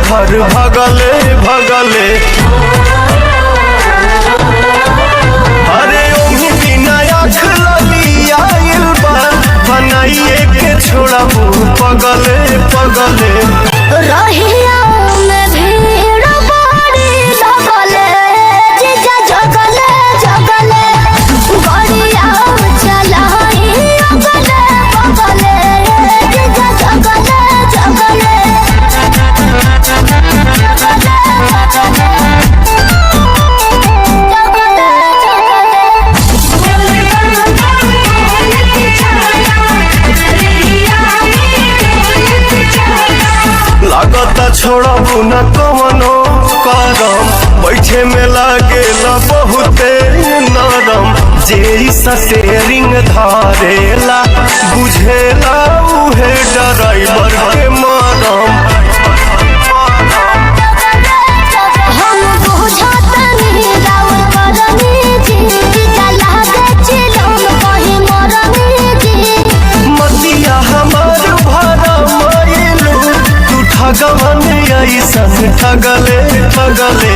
घर भगले भगले अरे ओही बिना आँख लगी आइल बा बनाइए के छोड़ा पगले पगले रहिया में भीड़ बड़ी लगले जीजा जगले जगले गड़िया चलाई अगले बगले जीजा जगले जगले लागता छोड़बू न कवनो करम बैठे में लागेला बहुते नरम जे स्टेरिंग धारेला बुझेला उहे ड्राइवर के मरम हम बुझतनी राउर करनी जी जीजा लागे चिलम कहीं मरनी जी मतिया हमार भरा मायलू तू ठगवन ऐसन ठगले ठगले